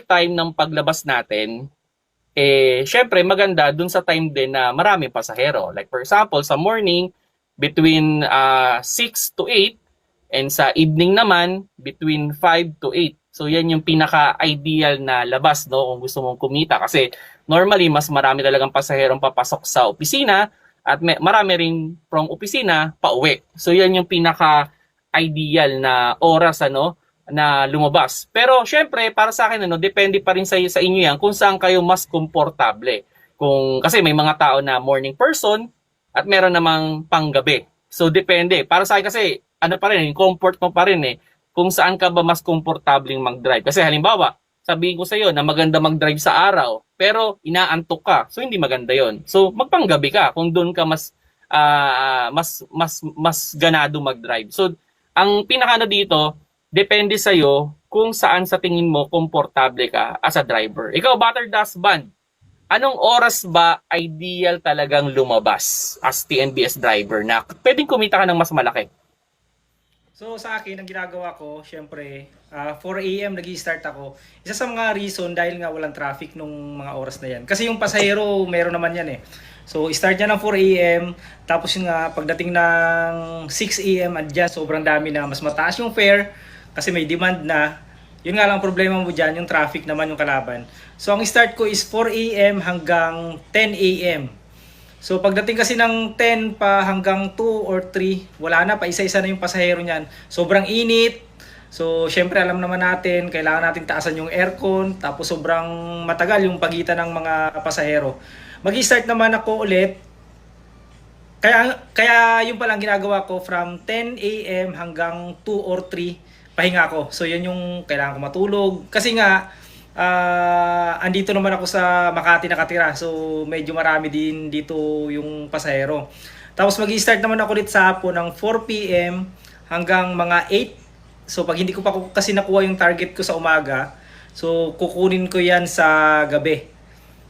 time ng paglabas natin, syempre maganda dun sa time din na maraming pasahero. Like for example, sa morning, between 6 to 8, and sa evening naman, between 5 to 8. So yan yung pinaka-ideal na labas, no, kung gusto mong kumita. Kasi normally, mas marami talagang pasaherong papasok sa opisina at marami rin from opisina pa uwi. So yan yung pinaka-ideal na oras, ano, na lumabas. Pero syempre, para sa akin, ano, depende pa rin sa inyo yan kung saan kayo mas komportable. Kasi may mga tao na morning person at meron namang panggabi. So depende. Para sa akin kasi, ano pa rin, yung comfort mo pa rin kung saan ka ba mas komportabling mag-drive. Kasi halimbawa, sabihin ko sa iyo na maganda mag-drive sa araw, pero inaantok ka. So hindi maganda 'yon. So magpanggabi ka kung doon ka mas ganado mag-drive. So ang pinakaano dito, depende sa iyo kung saan sa tingin mo komportable ka as a driver. Ikaw, Butter Dust Band, anong oras ba ideal talagang lumabas as TNBS driver na pwedeng kumita ka ng mas malaki? So sa akin, ang ginagawa ko, syempre, 4 a.m. nag-i-start ako. Isa sa mga reason dahil nga walang traffic nung mga oras na yan. Kasi yung pasahero, meron naman yan eh. So start niya ng 4 a.m. Tapos yung nga, pagdating ng 6 a.m. andyan, sobrang dami na. Mas mataas yung fare kasi may demand na. Yun nga lang problema mo dyan, yung traffic naman yung kalaban. So ang start ko is 4 a.m. hanggang 10 a.m. So pagdating kasi ng 10 pa hanggang 2 or 3, wala na, pa isa-isa na yung pasahero niyan. Sobrang init. So syempre alam naman natin, kailangan natin taasan yung aircon, tapos sobrang matagal yung pagitan ng mga pasahero. Mag-i-start naman ako ulit. Kaya yung palang ginagawa ko from 10 a.m. hanggang 2 or 3, pahinga ko. So yun yung kailangan ko matulog. Kasi nga, andito naman ako sa Makati nakatira. So medyo marami din dito yung pasahero. Tapos magi-start naman ako ulit sa hapon ng 4 p.m. hanggang mga 8. So pag hindi ko pa kasi nakuha yung target ko sa umaga, so kukunin ko yan sa gabi.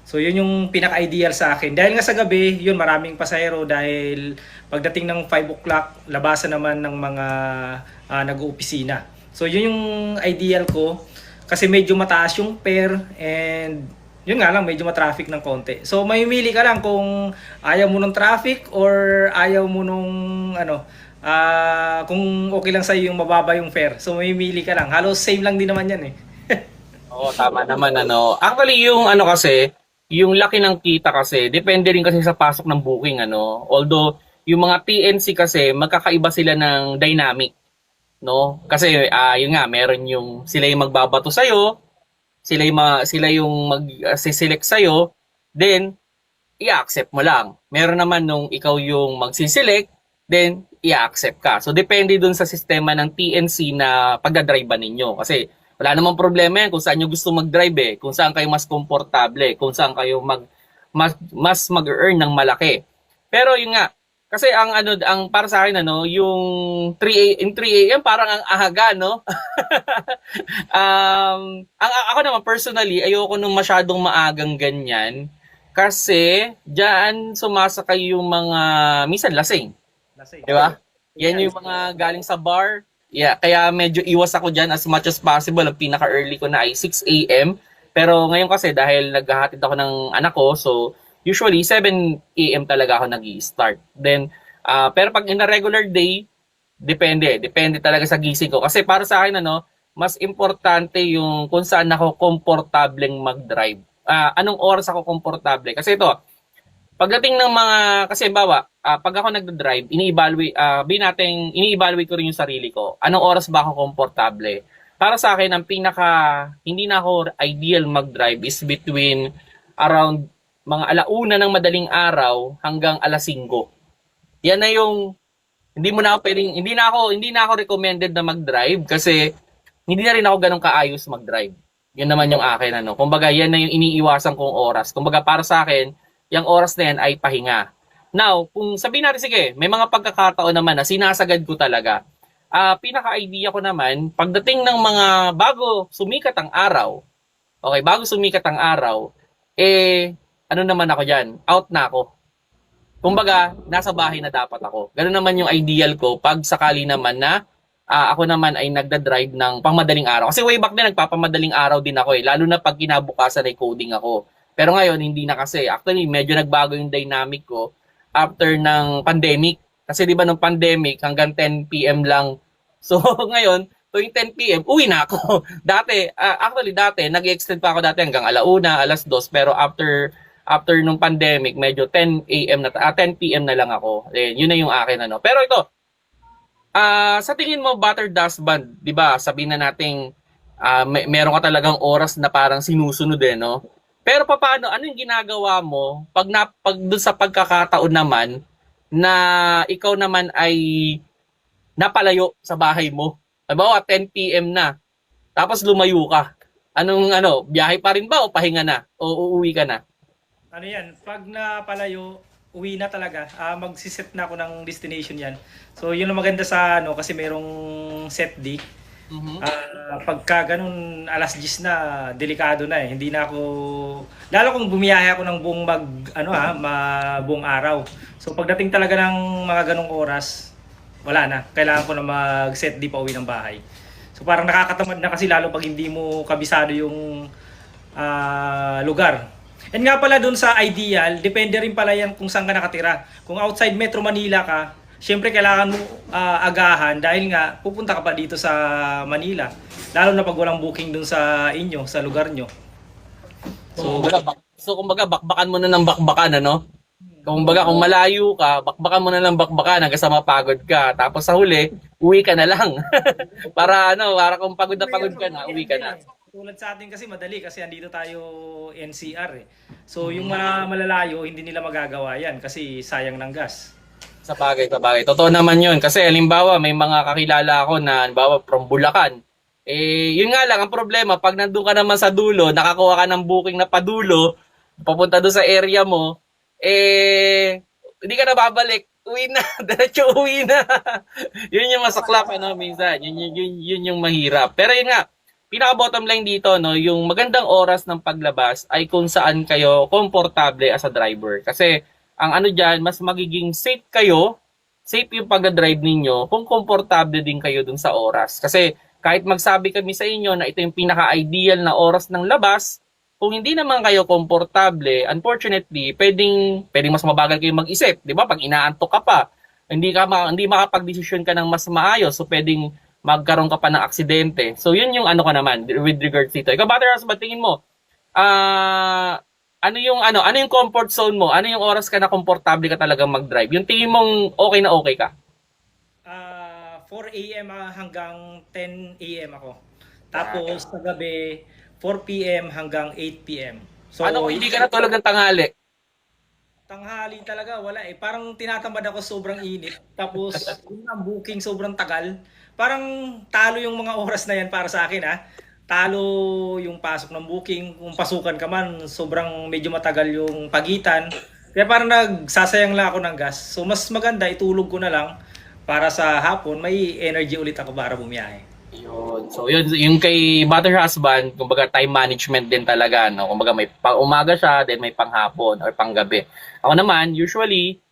So yun yung pinaka-ideal sa akin. Dahil nga sa gabi, yun maraming pasahero dahil pagdating ng 5 o'clock, labasan naman ng mga nag-oopisina. So yun yung ideal ko. Kasi medyo mataas yung fare and yun nga lang, medyo matraffic ng konti. So mamimili ka lang kung ayaw mo ng traffic or ayaw mo nung kung okay lang sa'yo yung mababa yung fare. So mamimili ka lang. Halos same lang din naman yan eh. Oo, tama naman, ano. Actually, yung ano kasi, yung laki ng kita kasi, depende rin kasi sa pasok ng booking, ano. Although, yung mga TNC kasi, magkakaiba sila ng dynamic, no? Kasi, yun nga, meron yung, sila yung magbabato sa'yo, sila yung mag-select sa'yo, then, i-accept mo lang. Meron naman nung ikaw yung magsiselect, then, i-accept ka. So, depende dun sa sistema ng TNC na pagdadrive ninyo. Kasi, wala namang problema yan kung saan nyo gusto mag-drive kung saan kayo mas komportable, kung saan kayo mas mag-earn ng malaki. Pero yun nga, kasi ang para sa akin yung 3 AM parang ang aga, no? Ako naman personally, ayoko nung masyadong maagang ganyan kasi diyan sumasakay yung mga minsan lasing, Lasing. 'di ba? Yan yung mga galing sa bar. Yeah, kaya medyo iwas ako diyan as much as possible. Ang pinaka-early ko na ay 6 AM. Pero ngayon kasi dahil naghahatid ako ng anak ko, so usually 7 AM talaga ako nag-i-start. Then pero pag in a regular day, depende talaga sa gising ko. Kasi para sa akin mas importante yung kung saan ako komportableng mag-drive. Anong oras ako komportable? Kasi ito, pagdating ng mga, kasi bawa, pag ako nagda-drive, ini-evaluate ko rin yung sarili ko. Anong oras ba ako komportable? Para sa akin, hindi na ako ideal mag-drive is between around mga alauna ng madaling araw hanggang alas 5. Yan na yung, hindi na ako recommended na mag-drive kasi hindi na rin ako ganun kaayos mag-drive. Yan naman yung akin, Kumbaga, yan na yung iniiwasan kong oras. Kumbaga, para sa akin, yung oras na yan ay pahinga. Now, kung sabihin natin, sige, may mga pagkakataon naman na sinasagad ko talaga. Pinaka-idea ko naman, pagdating ng mga bago sumikat ang araw, ano naman ako dyan, out na ako. Kumbaga, nasa bahay na dapat ako. Ganun naman yung ideal ko pag sakali naman na ako naman ay nagda-drive ng pangmadaling araw. Kasi way back din, nagpapamadaling araw din ako eh. Lalo na pag kinabukasan ay coding ako. Pero ngayon, hindi na kasi. Actually, medyo nagbago yung dynamic ko after ng pandemic. Kasi di ba nung pandemic, hanggang 10 p.m. lang. So ngayon, tuwing 10 p.m., uwi na ako. Dati, nag-extend pa ako dati hanggang alauna, alas 2. Pero after nung pandemic, medyo 10 a.m. 10 p.m. na lang ako. Yun na yung akin ano. Pero ito, sa tingin mo, Butter Dust Band, 'di ba? Sabihin na nating meron ka talagang oras na parang sinusunod no. Pero paano ano yung ginagawa mo pag dun sa pagkakataon naman na ikaw naman ay napalayo sa bahay mo? Halimbawa 10 p.m. na. Tapos lumayo ka. Biyahe pa rin ba o pahinga na? O uuwi ka na? Ano yan, pag napalayo, uwi na talaga. Magsiset na ako ng destination yan. So yun ang maganda sa kasi merong set D. Mhm. Pagka ganun alas 10 na, delikado na eh. Hindi na ako, lalo kung bumiyahe ako ng buong araw. So pagdating talaga ng mga ganung oras, wala na. Kailangan ko na mag-set D pa uwi ng bahay. So parang nakakatamad na kasi lalo pag hindi mo kabisado yung lugar. And nga pala dun sa ideal, depende rin pala yan kung saan ka nakatira. Kung outside Metro Manila ka, syempre kailangan mo agahan dahil nga pupunta ka pa dito sa Manila. Lalo na pag walang booking dun sa inyo, sa lugar nyo. Kumbaga, bakbakan mo na ng bakbakan, ano? Kumbaga, kung malayo ka, bakbakan mo na ng bakbakan hanggang sa mapagod ka. Tapos sa huli, uwi ka na lang. para kung pagod na pagod ka na, uwi ka na. Tulad sa atin kasi madali kasi andito tayo NCR eh. So yung mga malalayo, hindi nila magagawa yan kasi sayang ng gas. Sa bagay. Totoo naman yun. Kasi halimbawa, may mga kakilala ako na halimbawa from Bulacan. Yun nga lang, ang problema, pag nandun ka naman sa dulo, nakakuha ka ng booking na padulo, papunta doon sa area mo, hindi ka na babalik. Uwi na. Diretso uwi na. Yun yung masaklap, minsan. Yun yung mahirap. Pero yun nga, pinaka-bottom line dito, yung magandang oras ng paglabas ay kung saan kayo komportable as a driver. Kasi, ang dyan, mas magiging safe kayo, safe yung pag-drive ninyo kung komportable din kayo dun sa oras. Kasi, kahit magsabi kami sa inyo na ito yung pinaka-ideal na oras ng labas, kung hindi naman kayo komportable, unfortunately, pwedeng mas mabagal kayo mag-isip. Di ba? Pag inaantok ka pa, hindi makapag-desisyon ka ng mas maayos. So, pwedeng magkaroon ka pa ng aksidente. So, yun yung ko naman with regards dito. Ikaw, Butter House, ba't tingin mo? Ano yung comfort zone mo? Ano yung oras ka na komportable ka talagang mag-drive? Yung tingin mong okay na okay ka? 4 a.m. hanggang 10 a.m. ako. Tapos sa gabi, 4 p.m. hanggang 8 p.m. So, Ano kung hindi ka natulog ng tanghali? Tanghali talaga, wala eh. Parang tinatamad ako sobrang init. Tapos, yung booking sobrang tagal. Parang talo yung mga oras na yan para sa akin Talo yung pasok ng booking. Kung pasukan ka man, sobrang medyo matagal yung pagitan. Kaya parang nagsasayang lang ako ng gas. So mas maganda, itulog ko na lang para sa hapon, may energy ulit ako para bumiyahe. Yun. So yun, yung kay Butter Husband, kumbaga time management din talaga, no? Kumbaga may pang-umaga siya, then may panghapon or panggabi. Ako naman, usually,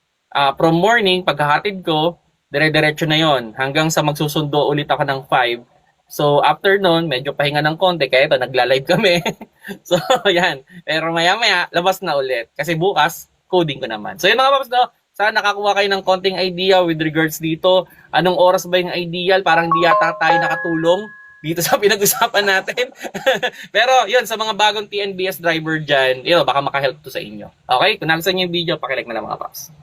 from morning, pagkahatid ko, dire-diretso na yon hanggang sa magsusundo ulit ako ng 5. So, after nun, medyo pahinga ng konti, kaya ito, nagla-live kami. So, yan. Pero maya-maya, labas na ulit. Kasi bukas, coding ko naman. So, yun mga paps, sana nakakuha kayo ng konting idea with regards dito. Anong oras ba yung ideal? Parang di yata tayo nakatulong dito sa pinag-usapan natin. Pero, yun, sa mga bagong TNBS driver dyan, baka makahelp to sa inyo. Okay? Kung nagustuhan niyo yung video, pakilike na lang mga paps.